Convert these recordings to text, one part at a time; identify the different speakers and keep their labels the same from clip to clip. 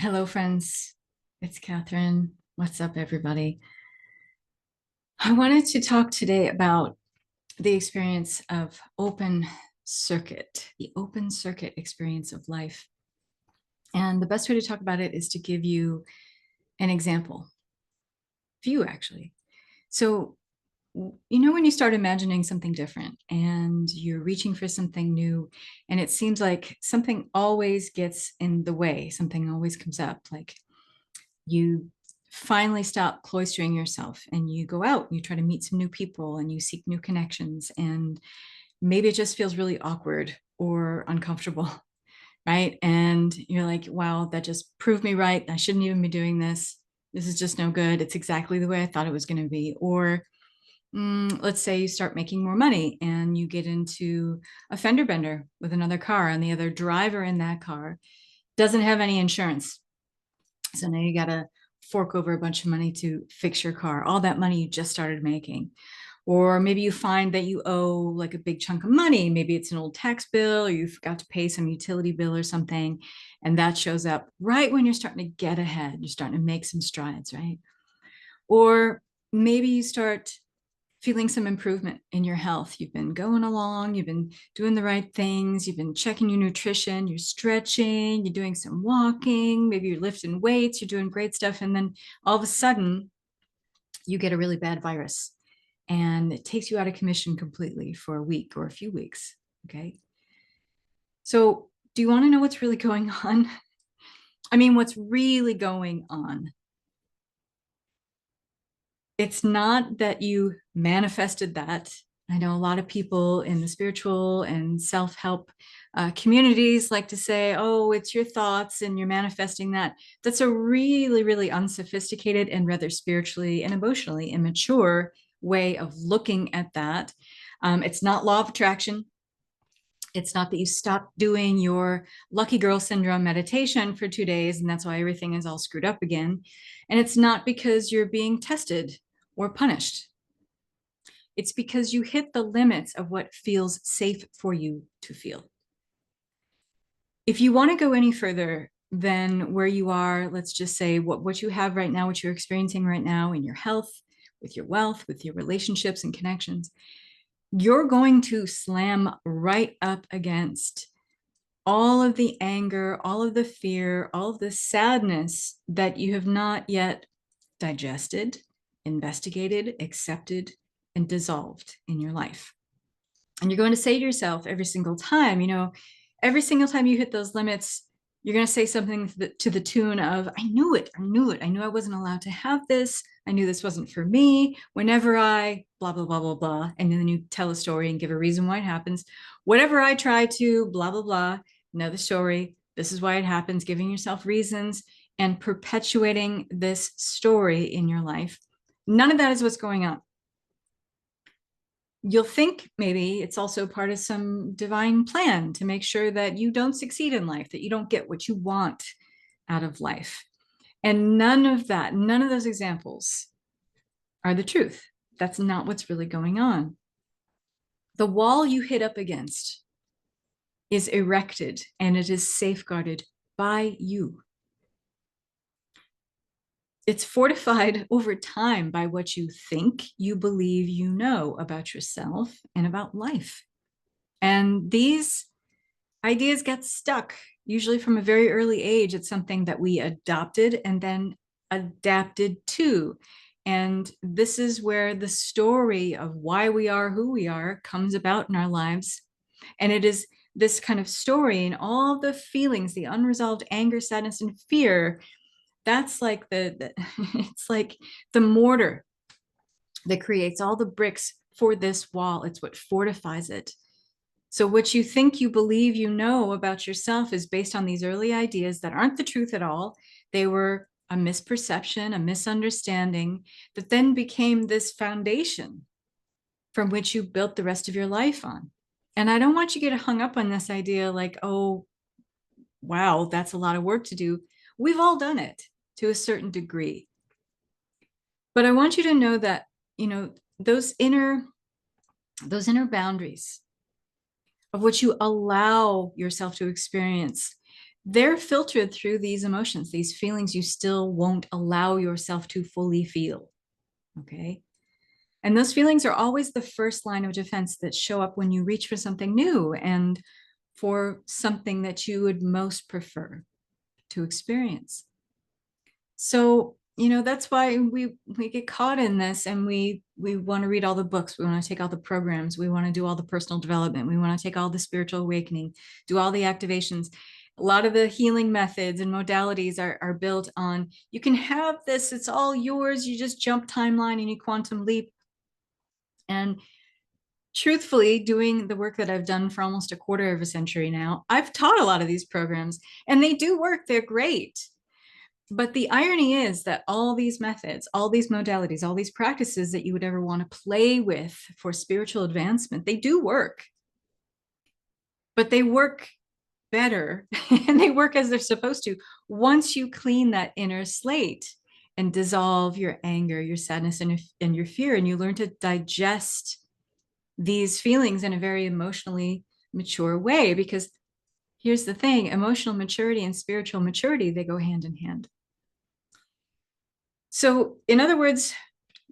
Speaker 1: Hello, friends. It's Catherine. What's up, everybody? I wanted to talk today about the experience of the open circuit experience of life. And the best way to talk about it is to give you an example, few actually. So, when you start imagining something different and you're reaching for something new, and it seems like something always gets in the way, something always comes up, like you finally stop cloistering yourself and you go out and you try to meet some new people and you seek new connections, and maybe it just feels really awkward or uncomfortable, right? And you're like, wow, that just proved me right. I shouldn't even be doing this. This is just no good. It's exactly the way I thought it was going to be. Or let's say you start making more money and you get into a fender bender with another car, and the other driver in that car doesn't have any insurance. So now you got to fork over a bunch of money to fix your car, all that money you just started making. Or maybe you find that you owe like a big chunk of money. Maybe it's an old tax bill, or you forgot to pay some utility bill or something. And that shows up right when you're starting to get ahead. You're starting to make some strides, right? Or maybe you start feeling some improvement in your health. You've been going along, you've been doing the right things, you've been checking your nutrition, you're stretching, you're doing some walking, maybe you're lifting weights, you're doing great stuff. And then all of a sudden, you get a really bad virus and it takes you out of commission completely for a week or a few weeks. Okay. So, do you want to know what's really going on? I mean, what's really going on? It's not that you manifested that. I know a lot of people in the spiritual and self-help communities like to say, oh, it's your thoughts and you're manifesting that. That's a really, really unsophisticated and rather spiritually and emotionally immature way of looking at that. It's not law of attraction. It's not that you stop doing your lucky girl syndrome meditation for 2 days and that's why everything is all screwed up again. And it's not because you're being tested or punished. It's because you hit the limits of what feels safe for you to feel. If you want to go any further than where you are, let's just say what you have right now, what you're experiencing right now in your health, with your wealth, with your relationships and connections, you're going to slam right up against all of the anger, all of the fear, all of the sadness that you have not yet digested, investigated, accepted, and dissolved in your life. And you're going to say to yourself every single time, every single time you hit those limits, you're going to say something to the tune of, I knew it, I knew I wasn't allowed to have this. I knew this wasn't for me. Whenever I blah, blah, blah, blah, blah. And then you tell a story and give a reason why it happens. Whatever I try to blah, blah, blah, know the story. This is why it happens, giving yourself reasons and perpetuating this story in your life. None of that is what's going on. You'll think maybe it's also part of some divine plan to make sure that you don't succeed in life, that you don't get what you want out of life. And none of that, none of those examples are the truth. That's not what's really going on. The wall you hit up against is erected and it is safeguarded by you. It's fortified over time by what you think you believe you know about yourself and about life. And these ideas get stuck, usually from a very early age. It's something that we adopted and then adapted to. And this is where the story of why we are who we are comes about in our lives. And it is this kind of story and all the feelings, the unresolved anger, sadness, and fear. That's like it's like the mortar that creates all the bricks for this wall. It's what fortifies it. So what you think you believe you know about yourself is based on these early ideas that aren't the truth at all. They were a misperception, a misunderstanding that then became this foundation from which you built the rest of your life on. And I don't want you to get hung up on this idea like, oh, wow, that's a lot of work to do. We've all done it to a certain degree. But I want you to know that, those inner boundaries of what you allow yourself to experience, they're filtered through these emotions, these feelings you still won't allow yourself to fully feel. Okay. And those feelings are always the first line of defense that show up when you reach for something new and for something that you would most prefer to experience. So, that's why we get caught in this, and we want to read all the books, we want to take all the programs, we want to do all the personal development, we want to take all the spiritual awakening, do all the activations. A lot of the healing methods and modalities are built on, you can have this, it's all yours, you just jump timeline and you quantum leap. And truthfully, doing the work that I've done for almost a quarter of a century now, I've taught a lot of these programs, and they do work, they're great. But the irony is that all these methods, all these modalities, all these practices that you would ever want to play with for spiritual advancement, they do work. But they work better and they work as they're supposed to once you clean that inner slate and dissolve your anger, your sadness, and your fear, and you learn to digest these feelings in a very emotionally mature way. Because here's the thing, emotional maturity and spiritual maturity, they go hand in hand. So, in other words,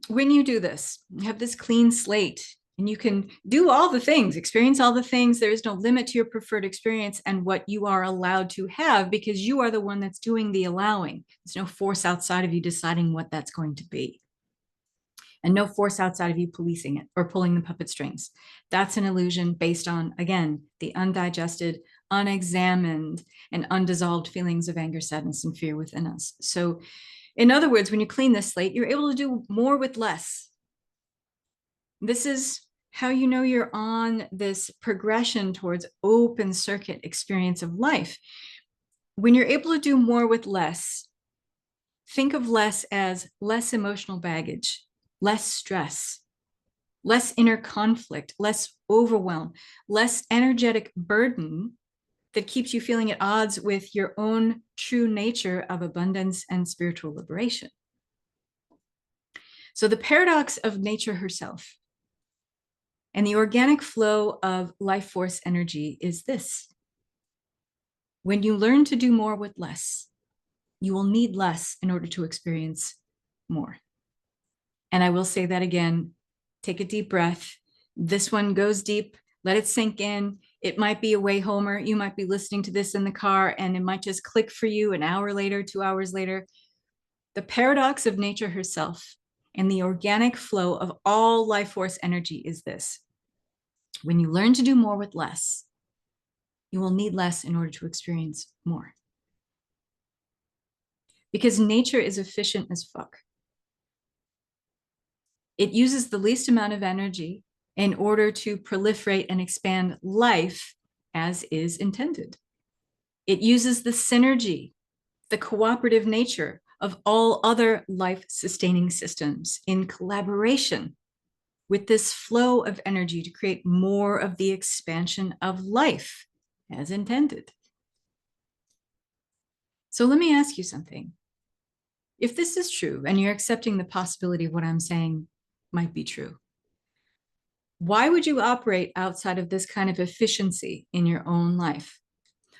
Speaker 1: when you do this, you have this clean slate and you can do all the things, experience all the things. There is no limit to your preferred experience and what you are allowed to have, because you are the one that's doing the allowing. There's no force outside of you deciding what that's going to be. And no force outside of you policing it or pulling the puppet strings. That's an illusion based on, again, the undigested, unexamined, and undissolved feelings of anger, sadness, and fear within us. So, in other words, when you clean this slate, you're able to do more with less. This is how you know you're on this progression towards open circuit experience of life. When you're able to do more with less, think of less as less emotional baggage, less stress, less inner conflict, less overwhelm, less energetic burden that keeps you feeling at odds with your own true nature of abundance and spiritual liberation. So the paradox of nature herself and the organic flow of life force energy is this: when you learn to do more with less, you will need less in order to experience more. And I will say that again, take a deep breath. This one goes deep, let it sink in. It might be a way homer. You might be listening to this in the car and it might just click for you an hour later, 2 hours later. The paradox of nature herself and the organic flow of all life force energy is this: when you learn to do more with less, you will need less in order to experience more. Because nature is efficient as fuck. It uses the least amount of energy in order to proliferate and expand life as is intended. It uses the synergy, the cooperative nature of all other life-sustaining systems in collaboration with this flow of energy to create more of the expansion of life as intended. So let me ask you something. If this is true and you're accepting the possibility of what I'm saying might be true, why would you operate outside of this kind of efficiency in your own life?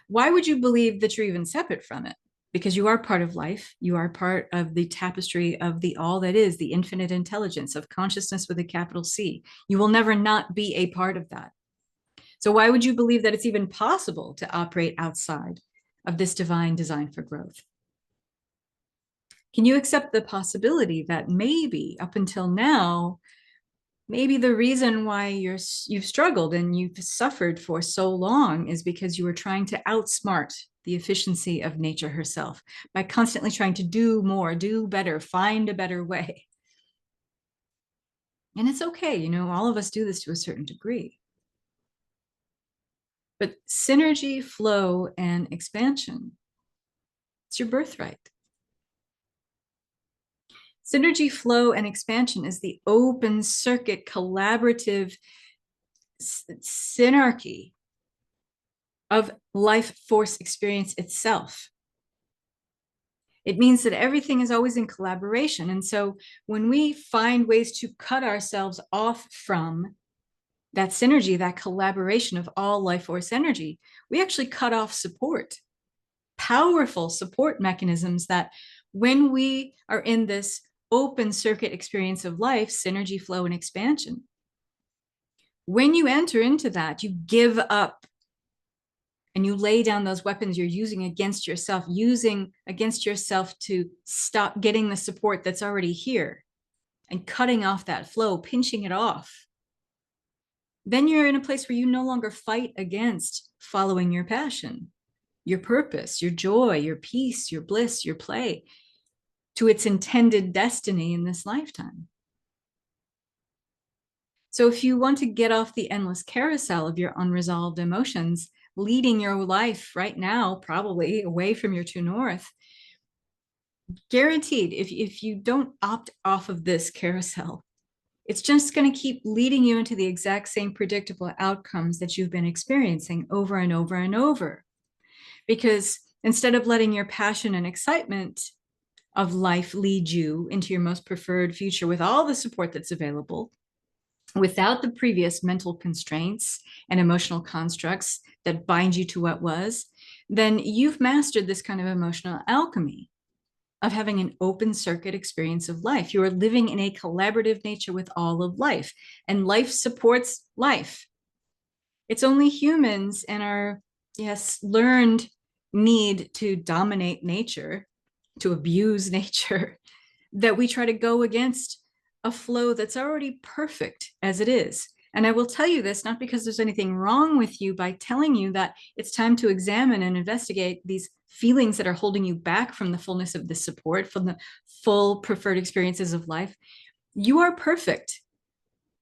Speaker 1: Why would you believe that you're even separate from it? Because you are part of life. You are part of the tapestry of the all that is, the infinite intelligence of consciousness with a capital C. You will never not be a part of that. So why would you believe that it's even possible to operate outside of this divine design for growth? Can you accept the possibility that maybe up until now, maybe the reason why you've struggled and you've suffered for so long is because you were trying to outsmart the efficiency of nature herself by constantly trying to do more, do better, find a better way. And it's okay, all of us do this to a certain degree. But synergy, flow, and expansion, it's your birthright. Synergy, flow, and expansion is the open circuit collaborative synarchy of life force experience itself. It means that everything is always in collaboration. And so when we find ways to cut ourselves off from that synergy, that collaboration of all life force energy, we actually cut off support. powerful support mechanisms that when we are in this open circuit experience of life, synergy, flow, and expansion, when you enter into that, you give up and you lay down those weapons you're using against yourself to stop getting the support that's already here and cutting off that flow, pinching it off. Then you're in a place where you no longer fight against following your passion, your purpose, your joy, your peace, your bliss, your play to its intended destiny in this lifetime. So if you want to get off the endless carousel of your unresolved emotions, leading your life right now, probably away from your true north, guaranteed, if you don't opt off of this carousel, it's just going to keep leading you into the exact same predictable outcomes that you've been experiencing over and over and over. Because instead of letting your passion and excitement of life lead you into your most preferred future with all the support that's available, without the previous mental constraints and emotional constructs that bind you to what was, then you've mastered this kind of emotional alchemy of having an open circuit experience of life. You are living in a collaborative nature with all of life, and life supports life. It's only humans and our, yes, learned need to dominate nature, to abuse nature, that we try to go against a flow that's already perfect as it is. And I will tell you this, not because there's anything wrong with you, by telling you that it's time to examine and investigate these feelings that are holding you back from the fullness of the support, from the full preferred experiences of life. You are perfect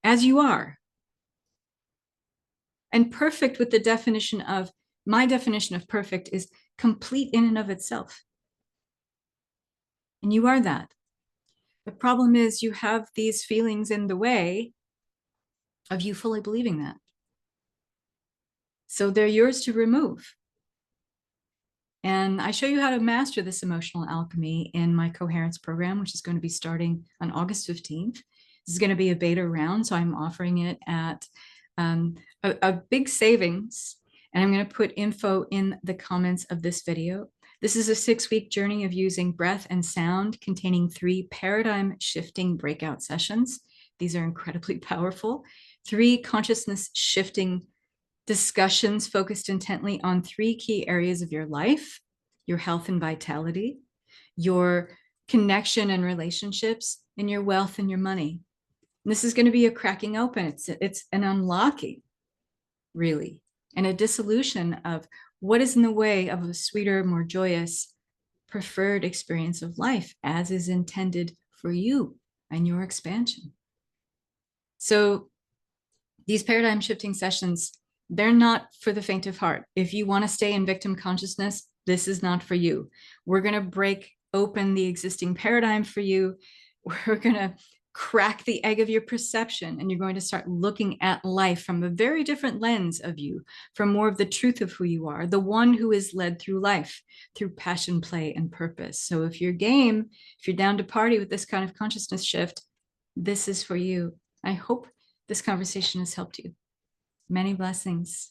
Speaker 1: as you are. And perfect, with the definition of, my definition of perfect is complete in and of itself. And you are that. The problem is you have these feelings in the way of you fully believing that. So they're yours to remove. And I show you how to master this emotional alchemy in my coherence program, which is going to be starting on August 15th. This is going to be a beta round, so I'm offering it at a big savings. And I'm going to put info in the comments of this video. This is a 6-week journey of using breath and sound, containing 3 paradigm shifting breakout sessions. These are incredibly powerful. 3 consciousness shifting discussions focused intently on 3 key areas of your life: your health and vitality, your connection and relationships, and your wealth and your money. And this is going to be a cracking open. It's an unlocking, really, and a dissolution of what is in the way of a sweeter, more joyous, preferred experience of life as is intended for you and your expansion. So these paradigm shifting sessions, they're not for the faint of heart. If you want to stay in victim consciousness, this is not for you. We're going to break open the existing paradigm for you. We're going to crack the egg of your perception, and you're going to start looking at life from a very different lens of you, from more of the truth of who you are, the one who is led through life, through passion, play, and purpose. So if you're game, if you're down to party with this kind of consciousness shift, this is for you. I hope this conversation has helped you. Many blessings.